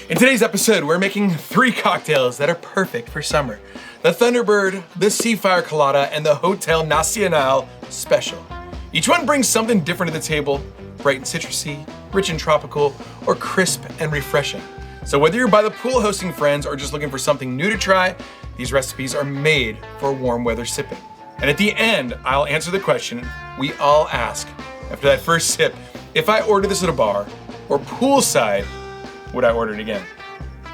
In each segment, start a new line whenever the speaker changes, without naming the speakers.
In today's episode, we're making 3 cocktails that are perfect for summer. The Thunderbird, the Seafire Colada, and the Hotel Nacional Special. Each one brings something different to the table, bright and citrusy, rich and tropical, or crisp and refreshing. So whether you're by the pool hosting friends or just looking for something new to try, these recipes are made for warm weather sipping. And at the end, I'll answer the question we all ask after that first sip. If I order this at a bar or poolside, would I order it again?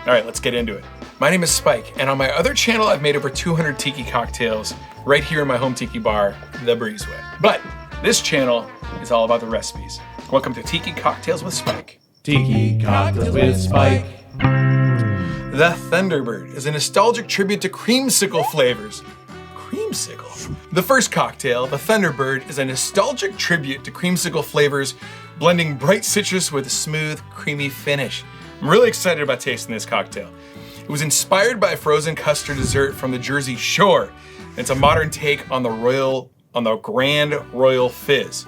All right, let's get into it. My name is Spike, and on my other channel, I've made over 200 tiki cocktails right here in my home tiki bar, The Breezeway. But this channel is all about the recipes. Welcome to Tiki Cocktails with Spike.
Tiki Cocktails with Spike.
The Thunderbird is a nostalgic tribute to creamsicle flavors. Creamsicle? The first cocktail, the Thunderbird, is a nostalgic tribute to creamsicle flavors, blending bright citrus with a smooth, creamy finish. I'm really excited about tasting this cocktail. It was inspired by a frozen custard dessert from the Jersey Shore. It's a modern take on the Grand Royal Fizz.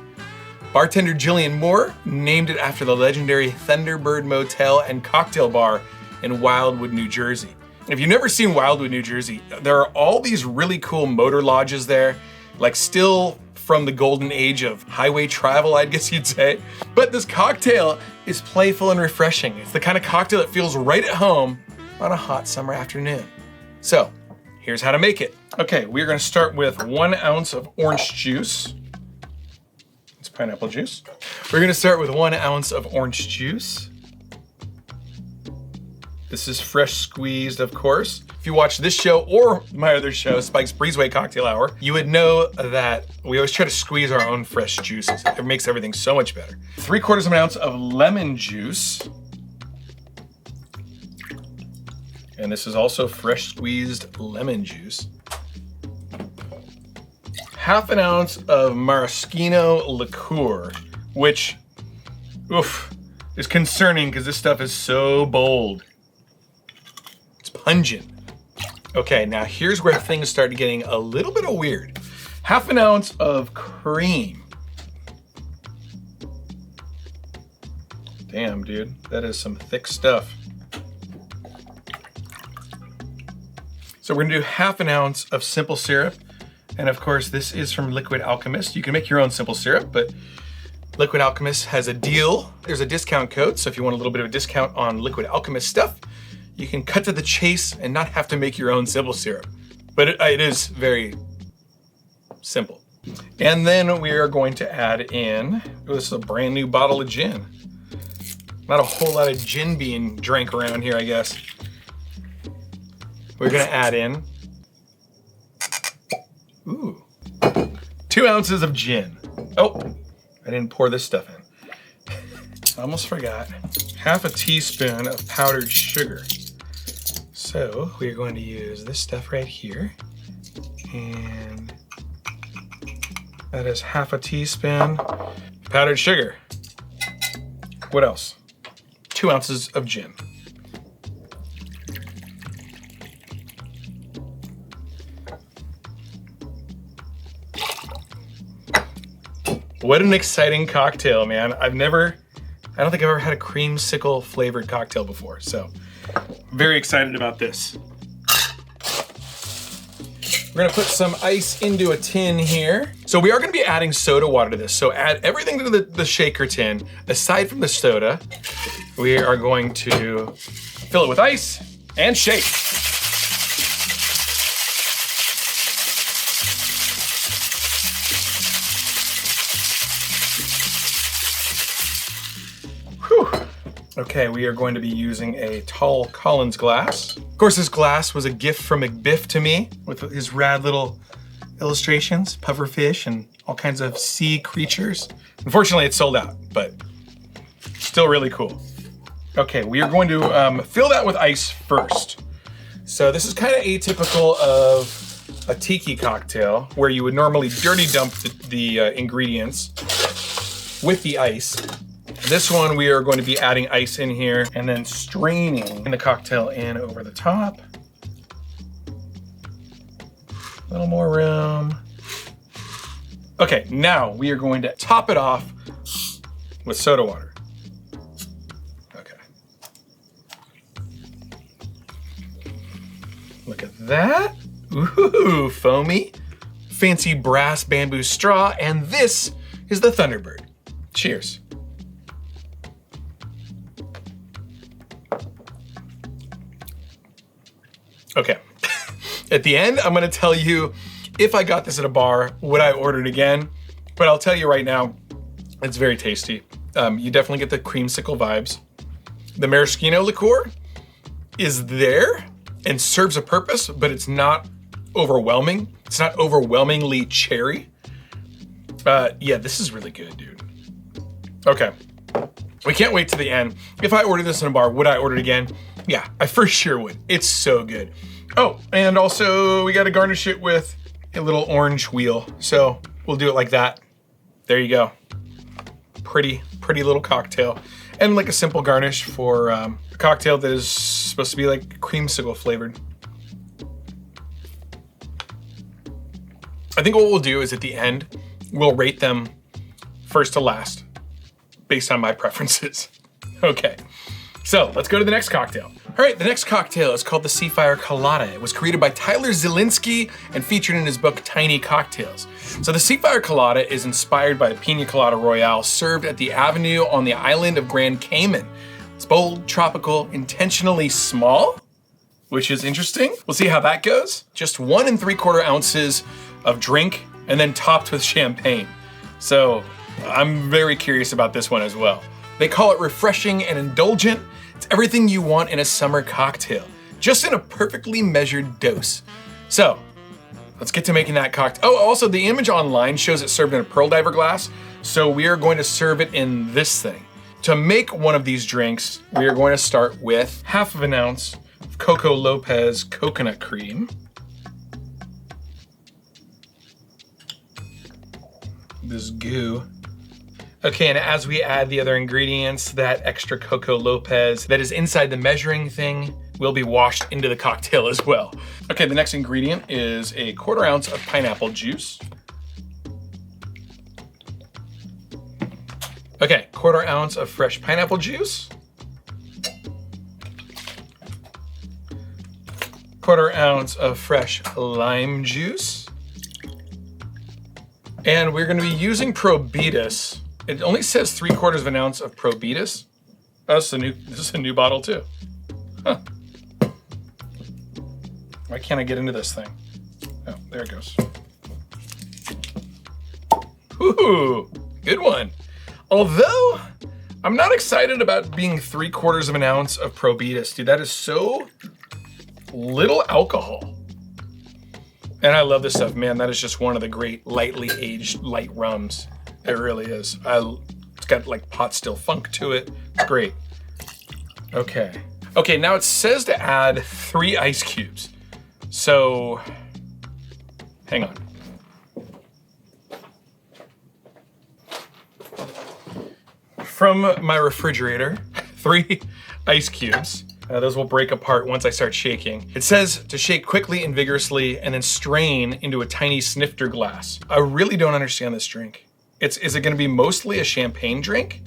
Bartender Jillian Moore named it after the legendary Thunderbird Motel and Cocktail Bar in Wildwood, New Jersey. If you've never seen Wildwood, New Jersey, there are all these really cool motor lodges there, like still from the golden age of highway travel, I guess you'd say. But this cocktail is playful and refreshing. It's the kind of cocktail that feels right at home on a hot summer afternoon. So, here's how to make it. Okay, we're gonna start with 1 ounce of orange juice. It's pineapple juice. We're gonna start with 1 ounce of orange juice. This is fresh squeezed, of course. If you watch this show or my other show, Spike's Breezeway Cocktail Hour, you would know that we always try to squeeze our own fresh juices. It makes everything so much better. 3/4 of an ounce of lemon juice. And this is also fresh squeezed lemon juice. 1/2 an ounce of maraschino liqueur, which, is concerning because this stuff is so bold. Pungent. Okay, now here's where things start getting a little bit of weird. 1/2 an ounce of cream. Damn, dude, that is some thick stuff. So we're gonna do 1/2 an ounce of simple syrup. And of course, this is from Liquid Alchemist. You can make your own simple syrup, but Liquid Alchemist has a deal. There's a discount code, so if you want a little bit of a discount on Liquid Alchemist stuff, you can cut to the chase and not have to make your own simple syrup. But it is very simple. And then we are going to add in, this is a brand new bottle of gin. Not a whole lot of gin being drank around here, I guess. We're gonna add in, 2 ounces of gin. Oh, I didn't pour this stuff in. I almost forgot. 1/2 a teaspoon of powdered sugar. So we're going to use this stuff right here. And that is 1/2 a teaspoon powdered sugar. What else? 2 ounces of gin. What an exciting cocktail, man. I don't think I've ever had a creamsicle flavored cocktail before, so very excited about this. We're gonna put some ice into a tin here. So we are gonna be adding soda water to this. So add everything to the shaker tin. Aside from the soda, we are going to fill it with ice and shake. Okay, we are going to be using a tall Collins glass. Of course, this glass was a gift from McBiff to me with his rad little illustrations, pufferfish, and all kinds of sea creatures. Unfortunately, it's sold out, but still really cool. Okay, we are going to fill that with ice first. So this is kind of atypical of a tiki cocktail where you would normally dirty dump the ingredients with the ice. This one, we are going to be adding ice in here and then straining the cocktail in over the top. A little more room. Okay, now we are going to top it off with soda water. Okay. Look at that. Ooh, foamy. Fancy brass bamboo straw, and this is the Thunderbird. Cheers. Okay. At the end, I'm gonna tell you if I got this at a bar, would I order it again? But I'll tell you right now, it's very tasty. You definitely get the creamsicle vibes. The maraschino liqueur is there and serves a purpose, but it's not overwhelming. It's not overwhelmingly cherry. Yeah, this is really good, dude. Okay, we can't wait to the end. If I ordered this in a bar, would I order it again? Yeah, I for sure would. It's so good. Oh, and also we gotta garnish it with a little orange wheel. So we'll do it like that. There you go. Pretty little cocktail. And like a simple garnish for a cocktail that is supposed to be like creamsicle flavored. I think what we'll do is at the end, we'll rate them first to last based on my preferences. Okay, so let's go to the next cocktail. All right, the next cocktail is called the Seafire Colada. It was created by Tyler Zielinski and featured in his book, Tiny Cocktails. So the Seafire Colada is inspired by a Pina Colada Royale served at the Avenue on the island of Grand Cayman. It's bold, tropical, intentionally small, which is interesting. We'll see how that goes. Just 1 3/4 ounces of drink and then topped with champagne. So I'm very curious about this one as well. They call it refreshing and indulgent. It's everything you want in a summer cocktail, just in a perfectly measured dose. So let's get to making that cocktail. Oh, also the image online shows it served in a pearl diver glass. So we are going to serve it in this thing. To make one of these drinks, we are going to start with 1/2 ounce of Coco Lopez coconut cream. This goo. Okay, and as we add the other ingredients, that extra Coco Lopez that is inside the measuring thing will be washed into the cocktail as well. Okay, the next ingredient is a 1/4 ounce of pineapple juice. Okay, 1/4 ounce of fresh pineapple juice. 1/4 ounce of fresh lime juice. And we're gonna be using Probitus. It only says 3/4 ounce of Probitus. Oh, this is a new bottle too. Huh. Why can't I get into this thing? Oh, there it goes. Ooh, good one. Although, I'm not excited about being 3/4 ounce of Probitus. Dude, that is so little alcohol. And I love this stuff, man. That is just one of the great lightly aged light rums. It really is. It's got like pot still funk to it. It's great. Okay. Okay, now it says to add 3 ice cubes. So, hang on. From my refrigerator, 3 ice cubes. Those will break apart once I start shaking. It says to shake quickly and vigorously and then strain into a tiny snifter glass. I really don't understand this drink. Is it gonna be mostly a champagne drink?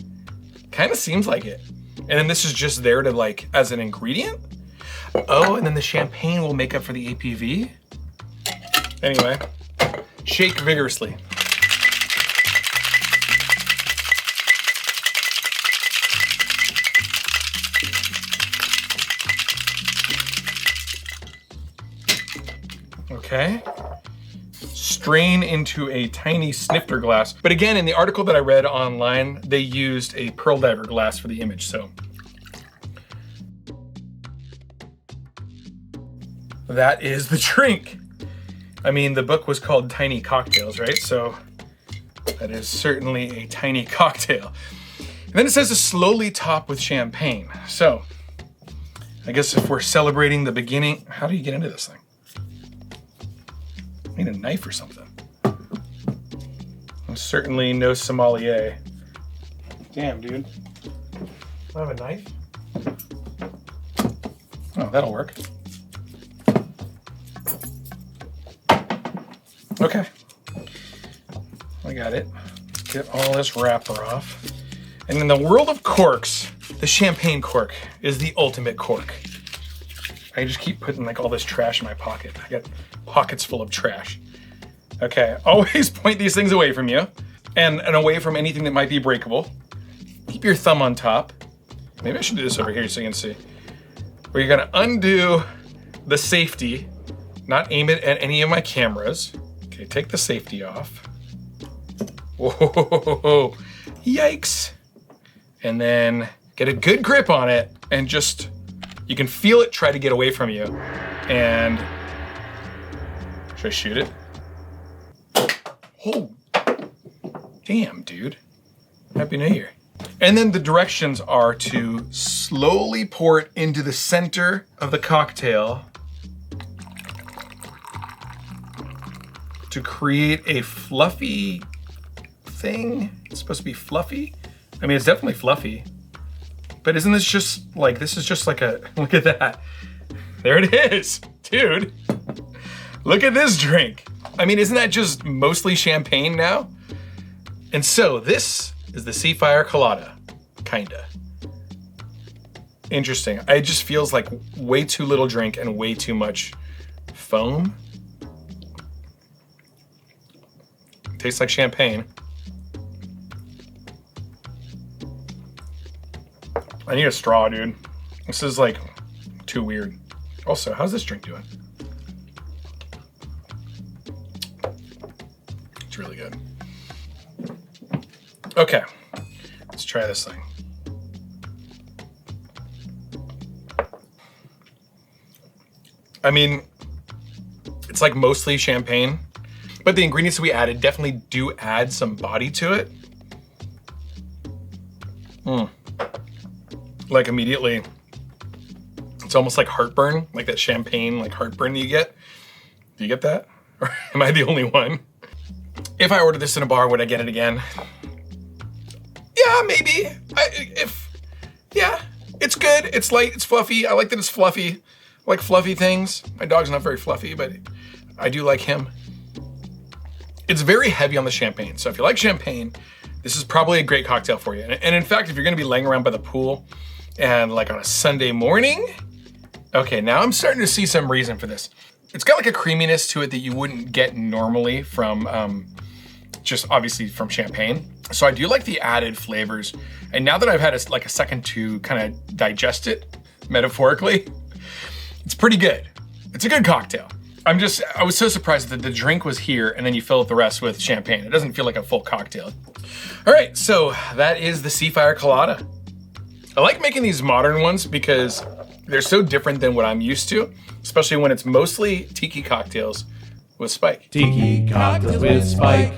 Kind of seems like it. And then this is just there to like, as an ingredient? Oh, and then the champagne will make up for the APV? Anyway, shake vigorously. Okay. Strain into a tiny snifter glass. But again, in the article that I read online, they used a pearl diver glass for the image, so. That is the drink. I mean, the book was called Tiny Cocktails, right? So that is certainly a tiny cocktail. And then it says to slowly top with champagne. So I guess if we're celebrating the beginning, how do you get into this thing? I need a knife or something. I'm certainly no sommelier. Damn, dude. Do I have a knife? Oh, that'll work. Okay. I got it. Get all this wrapper off. And in the world of corks, the champagne cork is the ultimate cork. I just keep putting like all this trash in my pocket. I got pockets full of trash. Okay, always point these things away from you and away from anything that might be breakable. Keep your thumb on top. Maybe I should do this over here so you can see. Where you're gonna undo the safety, not aim it at any of my cameras. Okay, take the safety off. Whoa, yikes. And then get a good grip on it and just, you can feel it try to get away from you. And, should I shoot it? Oh, damn, dude. Happy New Year. And then the directions are to slowly pour it into the center of the cocktail to create a fluffy thing. It's supposed to be fluffy. I mean, it's definitely fluffy, but isn't this just like, this is just like a, look at that. There it is, dude. Look at this drink. I mean, isn't that just mostly champagne now? And so this is the Seafire Colada, kinda. Interesting. It just feels like way too little drink and way too much foam. Tastes like champagne. I need a straw, dude. This is like too weird. Also, how's this drink doing? It's really good. Okay, let's try this thing. I mean, it's like mostly champagne, but the ingredients that we added definitely do add some body to it. Like immediately, it's almost like heartburn, like that champagne, like heartburn you get. Do you get that? Or am I the only one? If I ordered this in a bar, would I get it again? Yeah, maybe. Yeah, it's good. It's light, it's fluffy. I like that it's fluffy. I like fluffy things. My dog's not very fluffy, but I do like him. It's very heavy on the champagne. So if you like champagne, this is probably a great cocktail for you. And in fact, if you're gonna be laying around by the pool and like on a Sunday morning, okay, now I'm starting to see some reason for this. It's got like a creaminess to it that you wouldn't get normally from just obviously from champagne. So I do like the added flavors. And now that I've had a second to kind of digest it, metaphorically, it's pretty good. It's a good cocktail. I was so surprised that the drink was here and then you fill up the rest with champagne. It doesn't feel like a full cocktail. All right, so that is the Seafire Colada. I like making these modern ones because they're so different than what I'm used to, especially when it's mostly tiki cocktails with Spike.
Tiki cocktails with Spike.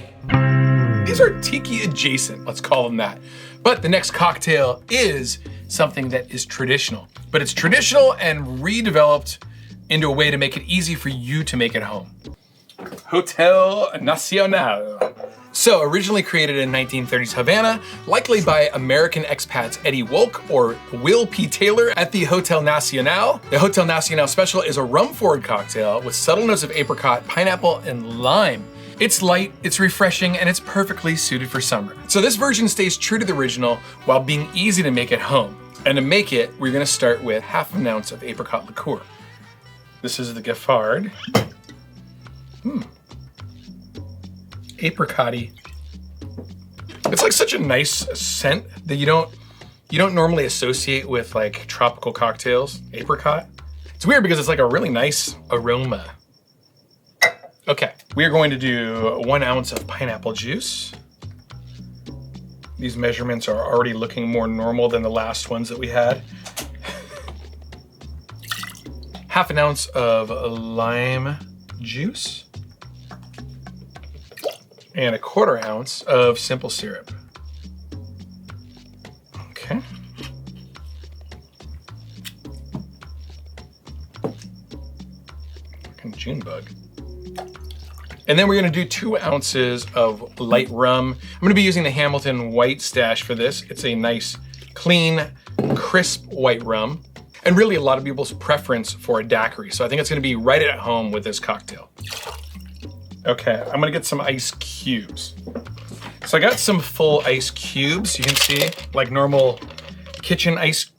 These are tiki adjacent, let's call them that. But the next cocktail is something that is traditional, but it's traditional and redeveloped into a way to make it easy for you to make at home. Hotel Nacional. So originally created in 1930s Havana, likely by American expats Eddie Wolk or Will P. Taylor at the Hotel Nacional. The Hotel Nacional Special is a rum-forward cocktail with subtle notes of apricot, pineapple, and lime. It's light, it's refreshing, and it's perfectly suited for summer. So this version stays true to the original while being easy to make at home. And to make it, we're gonna start with half an ounce of apricot liqueur. This is the Giffard. Apricot-y. It's like such a nice scent that you don't normally associate with like tropical cocktails, apricot. It's weird because it's like a really nice aroma. Okay, we are going to do 1 ounce of pineapple juice. These measurements are already looking more normal than the last ones that we had. Half an ounce of lime juice. And 1/4 ounce of simple syrup. Okay. Fucking June bug. And then we're gonna do 2 ounces of light rum. I'm gonna be using the Hamilton White Stash for this. It's a nice, clean, crisp white rum. And really a lot of people's preference for a daiquiri. So I think it's gonna be right at home with this cocktail. Okay, I'm gonna get some ice cubes. So I got some full ice cubes. You can see like normal kitchen ice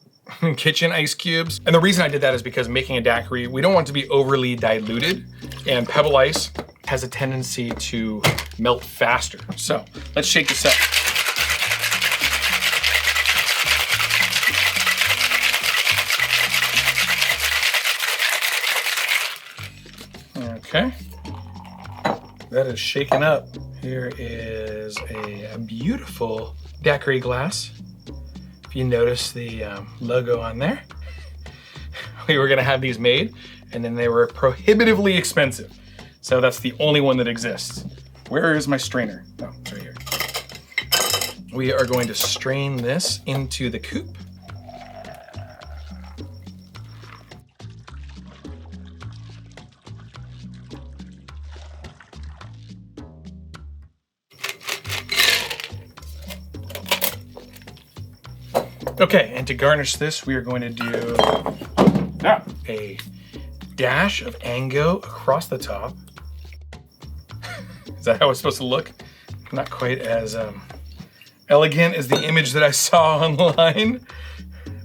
kitchen ice cubes. And the reason I did that is because making a daiquiri, we don't want it to be overly diluted, and pebble ice has a tendency to melt faster. So let's shake this up. Okay, that is shaken up. Here is a beautiful daiquiri glass. If you notice the logo on there, we were gonna have these made, and then they were prohibitively expensive. So that's the only one that exists. Where is my strainer? Oh, it's right here. We are going to strain this into the coupe. Okay, and to garnish this, we are going to do a dash of Ango across the top. Is that how it's supposed to look? Not quite as elegant as the image that I saw online,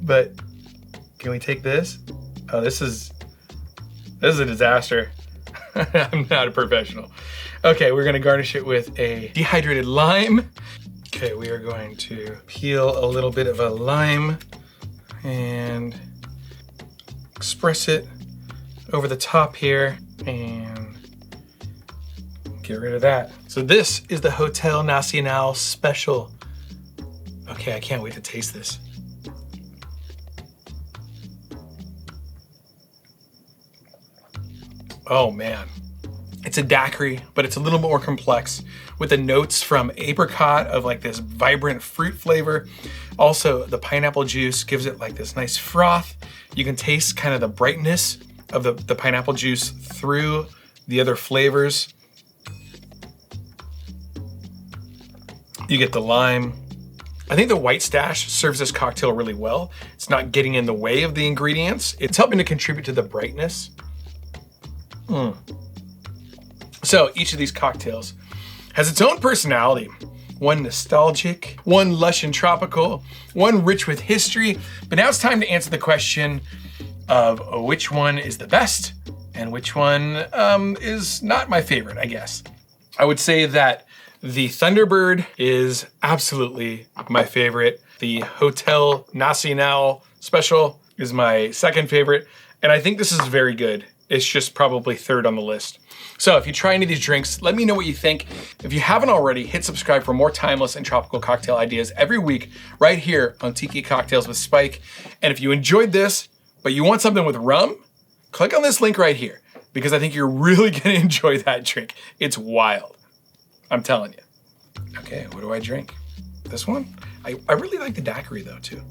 but can we take this? Oh, this is a disaster. I'm not a professional. Okay, we're gonna garnish it with a dehydrated lime. Okay, we are going to peel a little bit of a lime and express it over the top here and get rid of that. So this is the Hotel Nacional Special. Okay, I can't wait to taste this. Oh man. It's a daiquiri, but it's a little bit more complex with the notes from apricot of like this vibrant fruit flavor. Also, the pineapple juice gives it like this nice froth. You can taste kind of the brightness of the pineapple juice through the other flavors. You get the lime. I think the white stash serves this cocktail really well. It's not getting in the way of the ingredients. It's helping to contribute to the brightness. So each of these cocktails has its own personality. One nostalgic, one lush and tropical, one rich with history. But now it's time to answer the question of which one is the best and which one is not my favorite, I guess. I would say that the Thunderbird is absolutely my favorite. The Hotel Nacional Special is my second favorite. And I think this is very good. It's just probably third on the list. So if you try any of these drinks, let me know what you think. If you haven't already, hit subscribe for more timeless and tropical cocktail ideas every week right here on Tiki Cocktails with Spike. And if you enjoyed this, but you want something with rum, click on this link right here because I think you're really gonna enjoy that drink. It's wild, I'm telling you. Okay, what do I drink? This one? I really like the daiquiri though too.